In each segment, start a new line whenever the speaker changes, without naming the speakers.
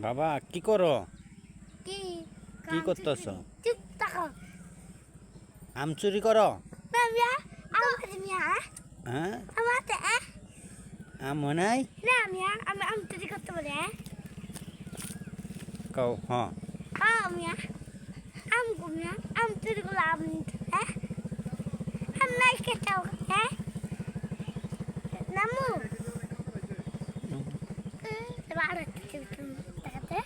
বাবা কি করো?
কি
কি করতেছ?
চুপ থাকো।
আম চুরি করো?
হ্যাঁ
আম নাই
আমি আম চুরি করতে পারি।
কও হ্যাঁ
আম গুমিয়া আম চুরি করলে আম আম নাই খেতাও নামু এবার দেখাতে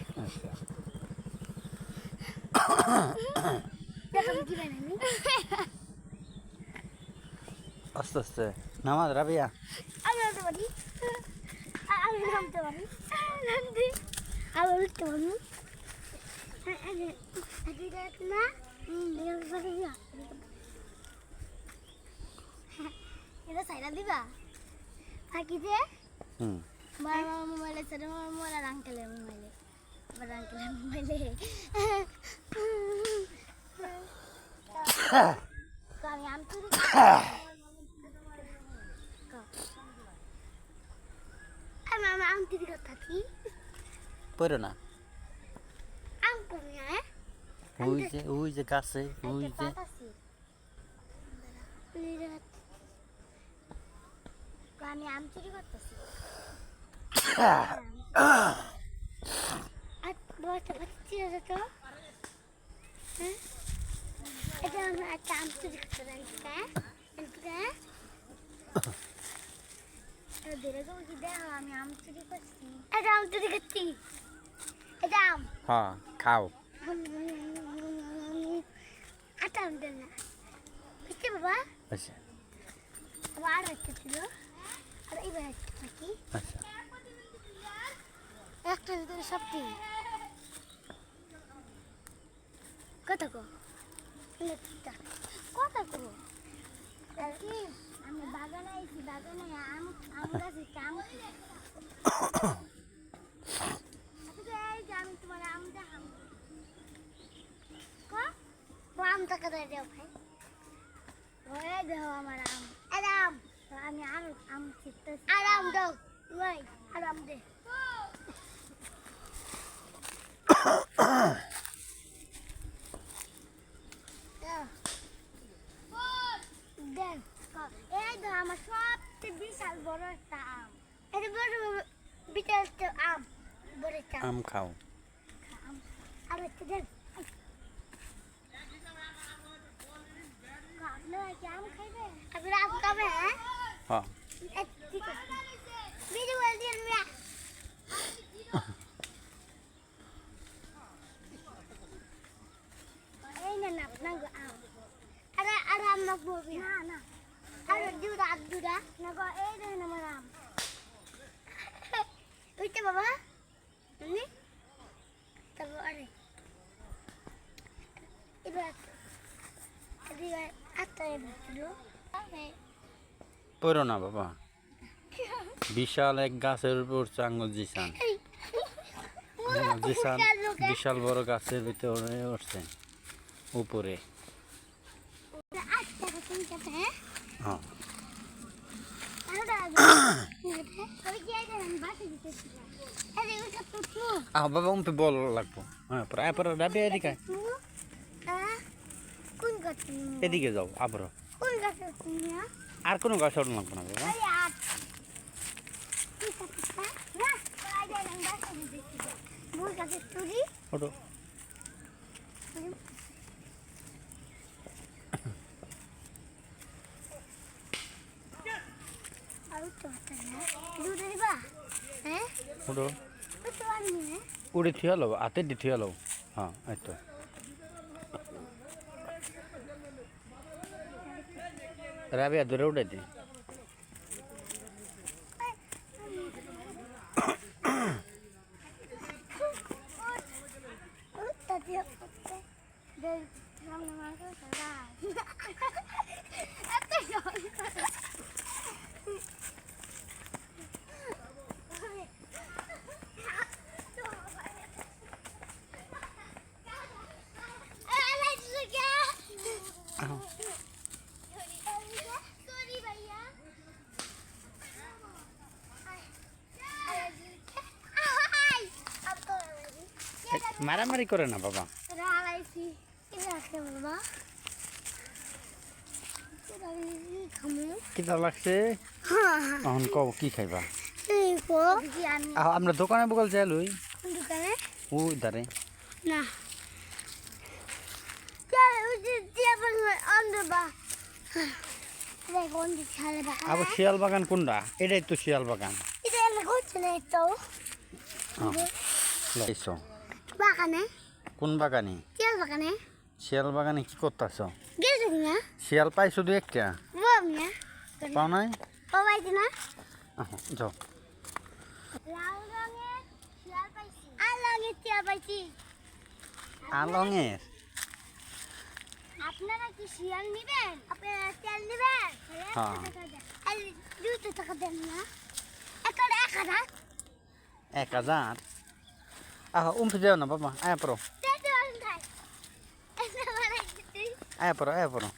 আস্তে আস্তে নামাজ রাবিয়া
আমি নামতে পারি আমি নামতে পারি আবার উঠতে পারি না এটা সাইডা দিবা থাকিতে বাবা মোবাইলে ছেড়ে মোবাইল আর আঙ্কেলের মোবাইলে আবার আঙ্কেলের মোবাইলে আমি আম চুরি আমি আম চুরি করতে থাকি
পড়ো না
আম কমিয়া
ওই যে গাছে ওই যে
আমি আম চুরি করতেছি তো এটা আমরা একটা আম চুরি করতে আমি আম চুরি করছি এটা আম চুরি করছি এটা আম
হ্যাঁ খাও
আটা আম দেন না বুঝতে বাবা
আচ্ছা
আবার একটা ছিল আর এইবার একটা থাকি
আচ্ছা
একটা ভিতরে সবটি কত গো কত গো কি আমি বাগানে আইছি বাগানে আম গাছে আম আমি তোমার আম দেখাম আম টাকা দেও ভাই ওই দেও আমার আম আরাম আমি আম ছিটতেছি আরাম দাও ভাই আরাম দে দেন এই তো আমার সবচেয়ে বিশাল বড় একটা আম এটা বড় বিশাল একটা আম বড় একটা
আম খাও
আর একটা দেন আম খাইবে আপনি আম খাবে
হ্যাঁ
ঠিক আছে ভিডিও বল দিন মিয়া এই না না না আম আরে আরে আম না বলবি না না আরে দুরা না গো এই রে না আমার আম উঠতে বাবা নি তবে আরে এবার
পড়ো না বাবা বিশাল এক গাছের উপর চাঙ্গল জিসান জিসান বিশাল বড় গাছের ভিতরে উঠছে উপরে হ্যাঁ বাবা উঠে বল লাগবো হ্যাঁ প্রায় পরে রাবি এদিকে এদিকে যাও আবার আর কোনো গাছ ওঠানো লাগবে না বাবা ওঠো ওঠো উড়ে থিয়া লো হাতে দি থিয়া লো হ্যাঁ এই তো রাবিয়া ধরে উঠে দি মারামারি করে না বাবা।
রালাইছি কি রাখে বাবা খামু
কিতা লাগছে
হ্যাঁ
এখন কও কি খাইবা?
এই কো কি আমি
আমরা দোকানে বগল যাই লই
দোকানে
ওই ধারে।
না চল উঠে দিয়ে বল অন্ধ বা দেখ অন্ধ ছালে বা
আবার শিয়াল বাগান কোনটা? এটাই তো শিয়াল বাগান।
এটা এনে করছে না তো
লাইছো
বাগানে
কোন বাগানে?
চল বাগানে
শিয়াল বাগানে কি করতেছ?
গেছে না
শিয়াল পাই শুধু একটা,
বম না
পাও নাই?
বাবাই না
যাও।
লাল রঙের শিয়াল পাইছি আর রঙের শিয়াল পাইছি
আলঙের
আপনারা কি শিয়াল নেবেন? আপনারা শিয়াল নেবেন?
হ্যাঁ।
আর 200 টাকা দেন না একটা 1000
1000। উমফে যাও না বাবা, আয়া পড়ো,
দেন ভাই এটা মানে
আয়া পড়ো, আয়া পড়ো।